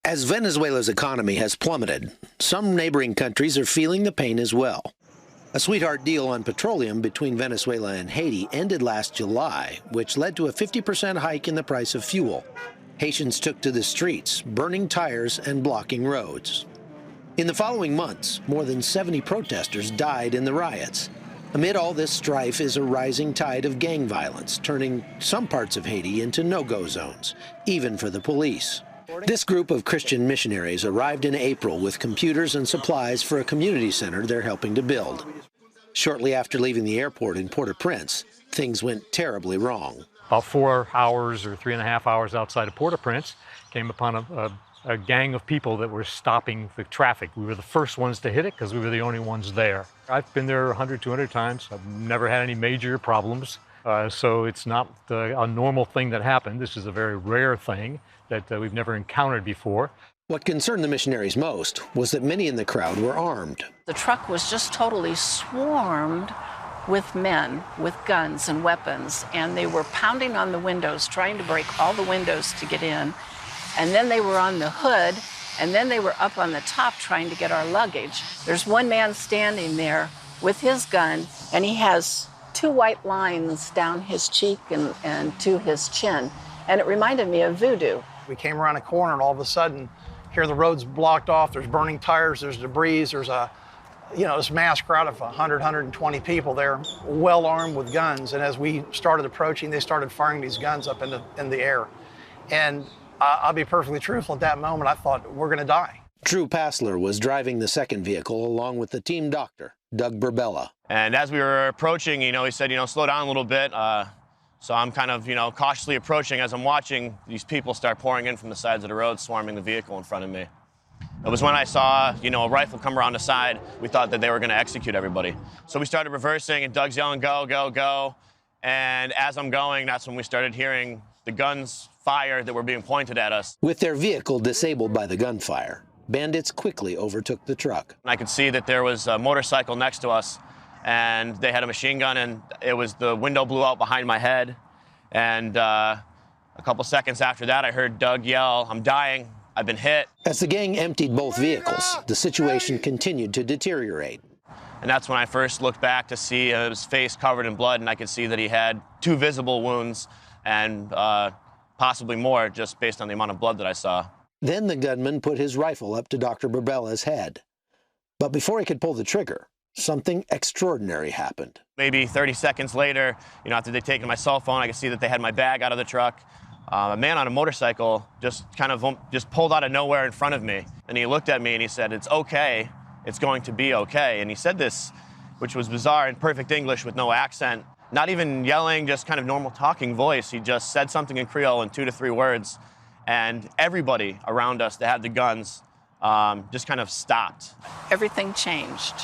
As Venezuela's economy has plummeted, some neighboring countries are feeling the pain as well. A sweetheart deal on petroleum between Venezuela and Haiti ended last July, which led to a 50% hike in the price of fuel. Haitians took to the streets, burning tires and blocking roads. In the following months, more than 70 protesters died in the riots. Amid all this strife is a rising tide of gang violence, turning some parts of Haiti into no-go zones, even for the police. This group of Christian missionaries arrived in April with computers and supplies for a community center they're helping to build. Shortly after leaving the airport in Port-au-Prince, things went terribly wrong. About 4 hours or 3.5 hours outside of Port-au-Prince, came upon a gang of people that were stopping the traffic. We were the first ones to hit it because we were the only ones there. I've been there 100, 200 times. I've never had any major problems. So it's not a normal thing that happened. This is a very rare thing that we've never encountered before. What concerned the missionaries most was that many in the crowd were armed. The truck was just totally swarmed with men with guns and weapons, and they were pounding on the windows, trying to break all the windows to get in. And then they were on the hood, and then they were up on the top trying to get our luggage. There's one man standing there with his gun, and he has 2 white lines down his cheek and to his chin. And it reminded me of voodoo. We came around a corner, and all of a sudden, here the road's blocked off, there's burning tires, there's debris, there's this mass crowd of 100, 120 people there, well armed with guns. And as we started approaching, they started firing these guns up in the air. And I'll be perfectly truthful, at that moment, I thought, we're gonna die. Drew Passler was driving the second vehicle along with the team doctor, Doug Burbella. And as we were approaching, he said, slow down a little bit. So I'm kind of, cautiously approaching as I'm watching these people start pouring in from the sides of the road, swarming the vehicle in front of me. It was when I saw, a rifle come around the side, we thought that they were going to execute everybody. So we started reversing, and Doug's yelling, go, go, go. And as I'm going, that's when we started hearing the guns fire that were being pointed at us. With their vehicle disabled by the gunfire, bandits quickly overtook the truck. I could see that there was a motorcycle next to us, and they had a machine gun, and the window blew out behind my head. And a couple seconds after that, I heard Doug yell, I'm dying, I've been hit. As the gang emptied both vehicles, the situation continued to deteriorate. And that's when I first looked back to see his face covered in blood, and I could see that he had 2 visible wounds and possibly more, just based on the amount of blood that I saw. Then the gunman put his rifle up to Dr. Burbella's head. But before he could pull the trigger, something extraordinary happened. Maybe 30 seconds later, after they'd taken my cell phone, I could see that they had my bag out of the truck. A man on a motorcycle just pulled out of nowhere in front of me. And he looked at me and he said, it's okay, it's going to be okay. And he said this, which was bizarre, in perfect English with no accent. Not even yelling, just kind of normal talking voice. He just said something in Creole in 2 to 3 words. And everybody around us that had the guns just kind of stopped. Everything changed.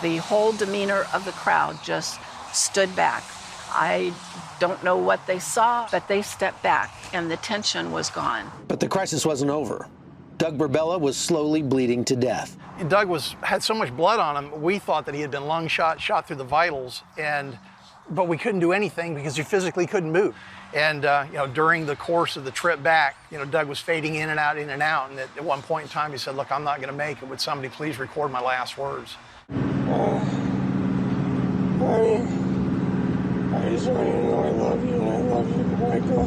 The whole demeanor of the crowd just stood back. I don't know what they saw, but they stepped back, and the tension was gone. But the crisis wasn't over. Doug Burbella was slowly bleeding to death. Doug had so much blood on him, we thought that he had been lung shot through the vitals, but we couldn't do anything because he physically couldn't move. And during the course of the trip back, Doug was fading in and out, and at one point in time he said, look, I'm not gonna make it. Would somebody please record my last words? I just want you to know I love you, and I love you, Michael.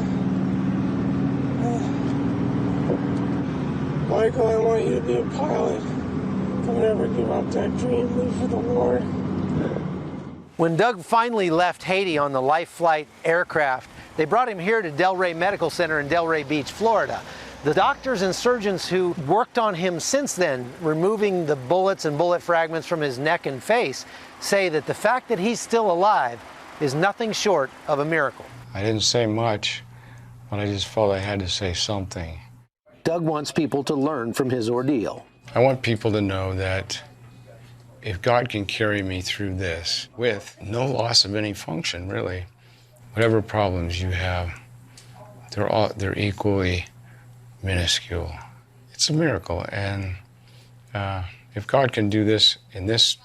Michael, I want you to be a pilot. Don't ever give up that dream. Live for the Lord. When Doug finally left Haiti on the Life Flight aircraft, they brought him here to Delray Medical Center in Delray Beach, Florida. The doctors and surgeons who worked on him since then, removing the bullets and bullet fragments from his neck and face, say that the fact that he's still alive is nothing short of a miracle. I didn't say much, but I just felt I had to say something. Doug wants people to learn from his ordeal. I want people to know that if God can carry me through this with no loss of any function, really, whatever problems you have, they're equally minuscule. It's a miracle, and if God can do this in this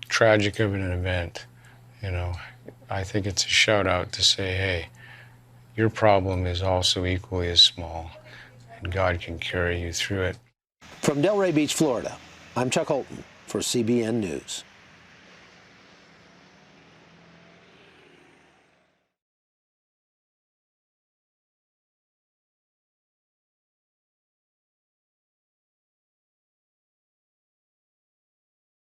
tragic of an event, I think it's a shout out to say, hey, your problem is also equally as small, and God can carry you through it. From Delray Beach, Florida, I'm Chuck Holton for CBN News.